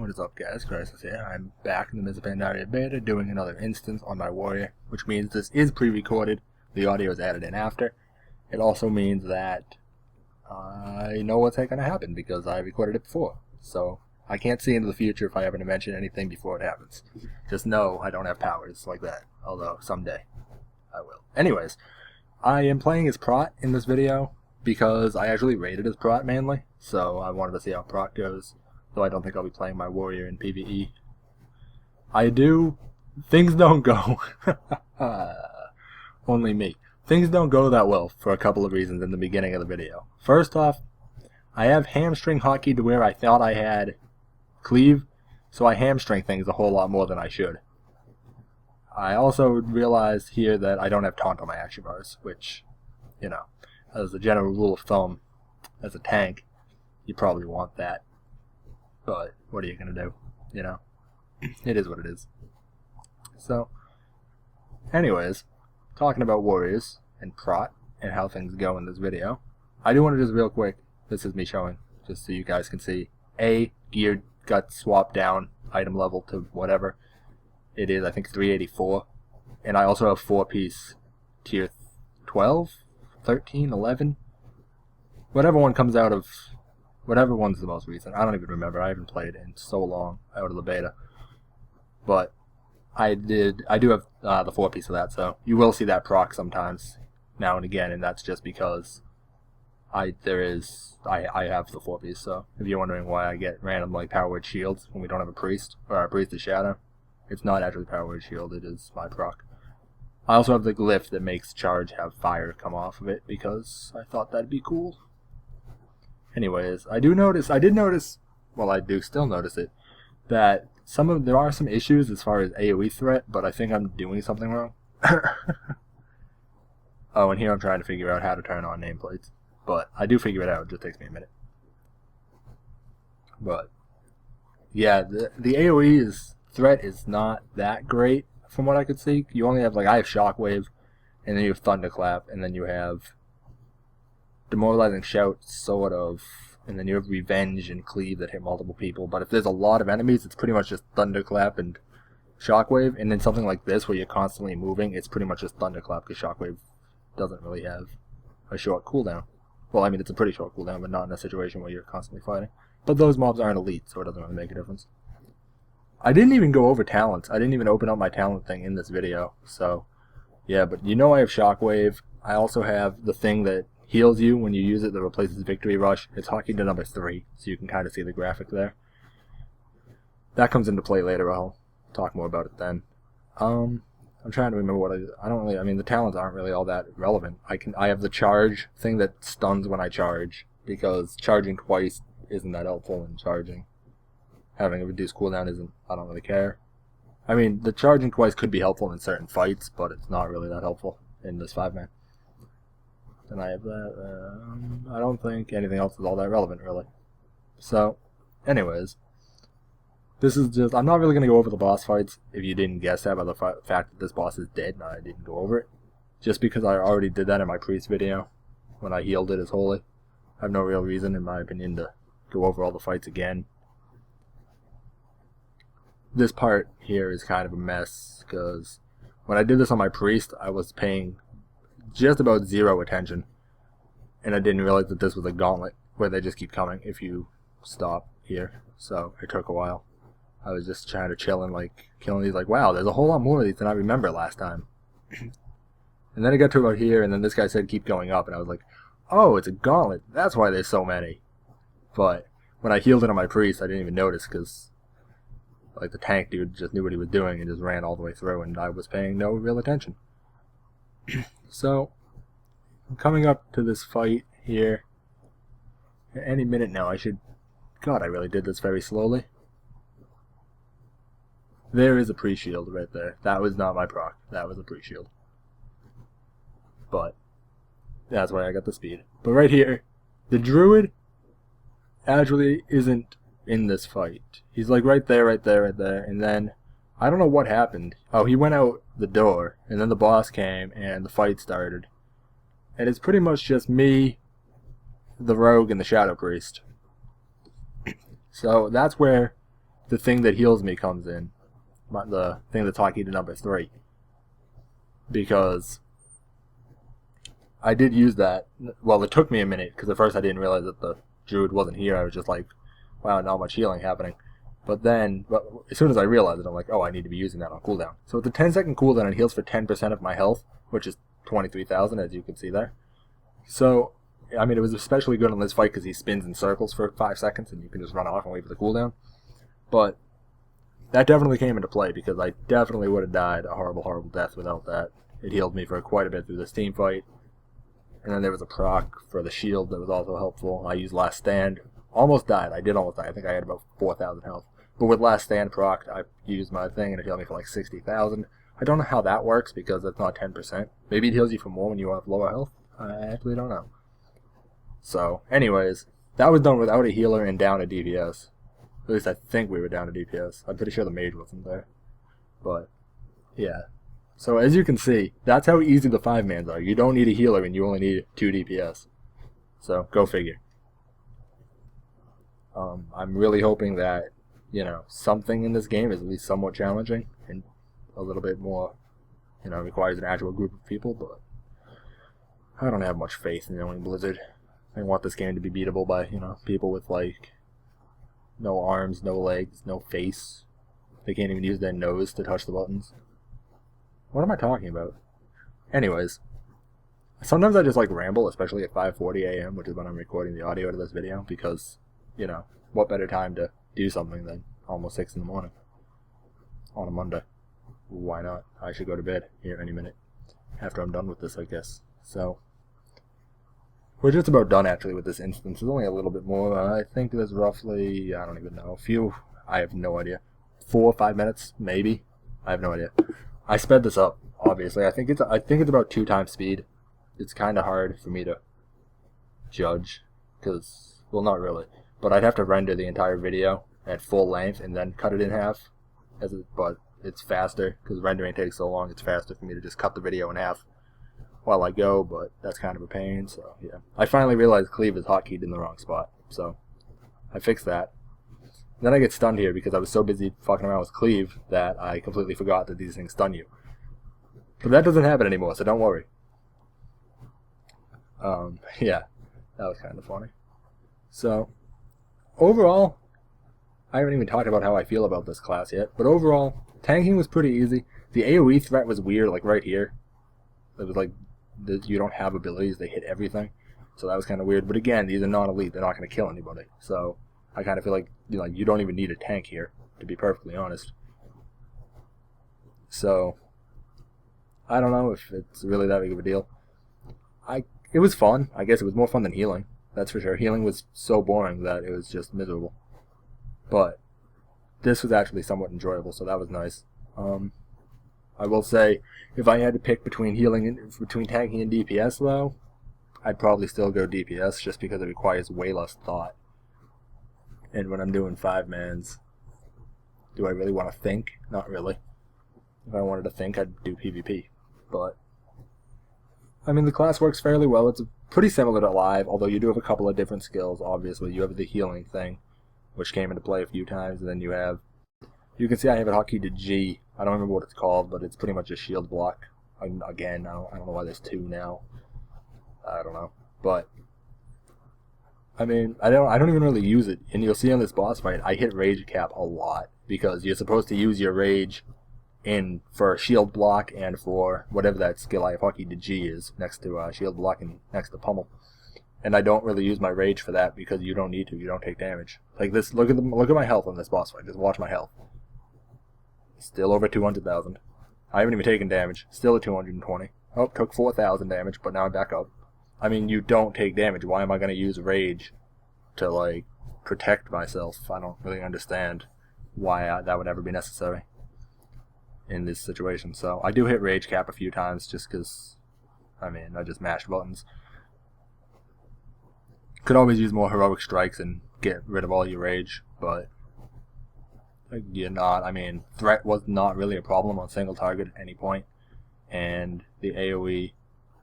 What is up, guys? Crisis here. I'm back in the midst of Pandaria beta doing another instance on my warrior, which means this is pre-recorded. The audio is added in after. It also means that I know what's going to happen because I recorded it before. So I can't see into the future if I ever mention anything before it happens. Just know I don't have powers like that, although someday I will. Anyways, I am playing as Prot in this video because I actually rated as Prot mainly, so I wanted to see how Prot goes. Though I don't think I'll be playing my warrior in PvE. Things don't go, only me. Things don't go that well for a couple of reasons in the beginning of the video. First off, I have hamstring hotkey to where I thought I had cleave, so I hamstring things a whole lot more than I should. I also realized here that I don't have taunt on my action bars, which, you know, as a general rule of thumb, as a tank, you probably want that. But what are you going to do? You know? It is what it is. So, anyways, talking about warriors and Prot and how things go in this video, I do want to just real quick, this is me showing, just so you guys can see, gear got swapped down, item level to whatever. It is, I think, 384. And I also have 4-piece tier 12, 13, 11. Whatever one comes out of... Whatever one's the most recent. I don't even remember. I haven't played in so long out of the beta. But I do have the 4-piece of that, so you will see that proc sometimes now and again, and that's just because I have the 4-piece. So if you're wondering why I get random like power word shields when we don't have a priest, or our priest is shadow, it's not actually power word shield, it is my proc. I also have the glyph that makes charge have fire come off of it because I thought that'd be cool. Anyways, I do still notice it, that there are some issues as far as AoE threat, but I think I'm doing something wrong. Oh, and here I'm trying to figure out how to turn on nameplates, but I do figure it out, it just takes me a minute. But, yeah, the AoE threat is not that great from what I could see. You only have, I have Shockwave, and then you have Thunderclap, and then you have Demoralizing Shout, sort of, and then you have Revenge and Cleave that hit multiple people. But if there's a lot of enemies, it's pretty much just Thunderclap and Shockwave. And then something like this where you're constantly moving, it's pretty much just Thunderclap because Shockwave doesn't really have a short cooldown. Well, I mean, it's a pretty short cooldown, but not in a situation where you're constantly fighting. But those mobs aren't elite, so it doesn't really make a difference. I didn't even go over talents. I didn't even open up my talent thing in this video. So, yeah, but you know I have Shockwave. I also have the thing that heals you when you use it that replaces Victory Rush. It's hotkey to number 3, so you can kind of see the graphic there. That comes into play later. I'll talk more about it then. I'm trying to remember what I mean, the talents aren't really all that relevant. I have the charge thing that stuns when I charge, because charging twice isn't that helpful in charging. Having a reduced cooldown I don't really care. I mean, the charging twice could be helpful in certain fights, but it's not really that helpful in this 5-man. And I have that. I don't think anything else is all that relevant, really. So, anyways, this is just... I'm not really going to go over the boss fights, if you didn't guess that by the fact that this boss is dead and I didn't go over it. Just because I already did that in my priest video, when I healed it as holy. I have no real reason, in my opinion, to go over all the fights again. This part here is kind of a mess, because when I did this on my priest, I was paying just about 0 attention, and I didn't realize that this was a gauntlet where they just keep coming if you stop here, so it took a while. I was just trying to chill and killing these, wow, there's a whole lot more of these than I remember last time. And then it got to about here, and then this guy said keep going up, and I was like, oh, it's a gauntlet, that's why there's so many. But when I healed it on my priest, I didn't even notice, because the tank dude just knew what he was doing and just ran all the way through, and I was paying no real attention. So, I'm coming up to this fight here. Any minute now, God, I really did this very slowly. There is a pre-shield right there. That was not my proc. That was a pre-shield. But, that's why I got the speed. But right here, the druid actually isn't in this fight. He's right there, and then I don't know what happened. Oh, he went out the door, and then the boss came, and the fight started. And it's pretty much just me, the rogue, and the shadow priest. So that's where the thing that heals me comes in. The thing that's hotkey to number 3. Because I did use that. Well, it took me a minute, because at first I didn't realize that the druid wasn't here. I was just like, wow, not much healing happening. But then, as soon as I realized it, I'm like, oh, I need to be using that on cooldown. So it's a 10-second cooldown, it heals for 10% of my health, which is 23,000, as you can see there. So, I mean, it was especially good on this fight because he spins in circles for 5 seconds, and you can just run off and wait for the cooldown. But that definitely came into play, because I definitely would have died a horrible, horrible death without that. It healed me for quite a bit through this team fight. And then there was a proc for the shield that was also helpful. I used Last Stand. Almost died. I did almost die. I think I had about 4,000 health. But with Last Stand proc, I used my thing and it healed me for like 60,000. I don't know how that works because that's not 10%. Maybe it heals you for more when you have lower health. I actually don't know. So, anyways, that was done without a healer and down a DPS. At least I think we were down to DPS. I'm pretty sure the mage wasn't there. But, yeah. So as you can see, that's how easy the 5-mans are. You don't need a healer and you only need 2 DPS. So, go figure. I'm really hoping that, you know, something in this game is at least somewhat challenging and a little bit more, you know, requires an actual group of people, but I don't have much faith in knowing Blizzard. I want this game to be beatable by, you know, people with, like, no arms, no legs, no face. They can't even use their nose to touch the buttons. What am I talking about? Anyways, sometimes I just, like, ramble, especially at 5:40 a.m., which is when I'm recording the audio to this video, because, you know, what better time to do something than almost 6 in the morning on a Monday? Why not? I should go to bed here any minute after I'm done with this, I guess. So, we're just about done, actually, with this instance. There's only a little bit more. I think there's roughly, I don't even know, I have no idea. 4 or 5 minutes, maybe? I have no idea. I sped this up, obviously. I think it's about 2 times speed. It's kind of hard for me to judge, because, well, not really. But I'd have to render the entire video at full length and then cut it in half. But it's faster, because rendering takes so long, it's faster for me to just cut the video in half while I go, but that's kind of a pain, so yeah. I finally realized cleave is hotkeyed in the wrong spot, so I fixed that. Then I get stunned here because I was so busy fucking around with cleave that I completely forgot that these things stun you. But that doesn't happen anymore, so don't worry. Yeah, that was kind of funny. So, overall, I haven't even talked about how I feel about this class yet, but overall, tanking was pretty easy. The AoE threat was weird, like right here. It was like, you don't have abilities, they hit everything. So that was kind of weird. But again, these are non-elite, they're not going to kill anybody. So I kind of feel like, you know, you don't even need a tank here, to be perfectly honest. So, I don't know if it's really that big of a deal. It was fun. I guess it was more fun than healing. That's for sure. Healing was so boring that it was just miserable. But this was actually somewhat enjoyable, so that was nice. I will say, if I had to pick between tanking and DPS, though, I'd probably still go DPS, just because it requires way less thought. And when I'm doing 5-mans, do I really want to think? Not really. If I wanted to think, I'd do PvP. But, I mean, the class works fairly well. It's pretty similar to Live, although you do have a couple of different skills, obviously. You have the healing thing, which came into play a few times, and then you can see I have it hotkeyed to G. I don't remember what it's called, but it's pretty much a shield block. Again, I don't know why there's 2 now. I don't know. But, I mean, I don't even really use it. And you'll see on this boss fight, I hit rage cap a lot, because you're supposed to use your rage for shield block and for whatever that skill I have hotkeyed to G is, next to shield block and next to pummel. And I don't really use my rage for that, because you don't need to. You don't take damage. Like this, look at my health on this boss fight. Just watch my health. Still over 200,000. I haven't even taken damage. Still at 220. Oh, took 4,000 damage, but now I'm back up. I mean, you don't take damage. Why am I going to use rage to, like, protect myself? I don't really understand why that would ever be necessary in this situation. So, I do hit rage cap a few times just because, I mean, I just mashed buttons. Could always use more heroic strikes and get rid of all your rage, but you're not. I mean, threat was not really a problem on single target at any point, and the AoE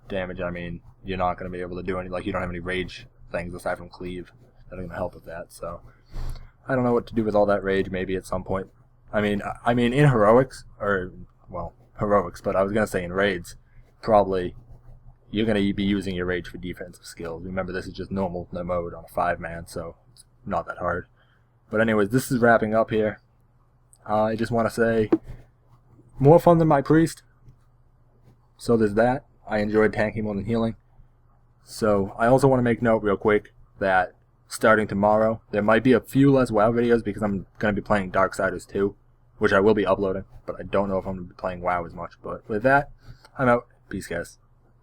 damage, I mean, you're not going to be able to do any, like, you don't have any rage things aside from cleave that are going to help with that. So I don't know what to do with all that rage. Maybe at some point. I mean in heroics, or well, heroics, but I was gonna say in raids, probably you're gonna be using your rage for defensive skills. Remember, this is just normal mode on a 5-man, so it's not that hard. But anyways, this is wrapping up here. I just want to say, more fun than my priest. So there's that. I enjoyed tanking more than healing. So I also want to make note real quick that starting tomorrow, there might be a few less WoW videos because I'm going to be playing Darksiders 2, which I will be uploading, but I don't know if I'm going to be playing WoW as much. But with that, I'm out. Peace, guys.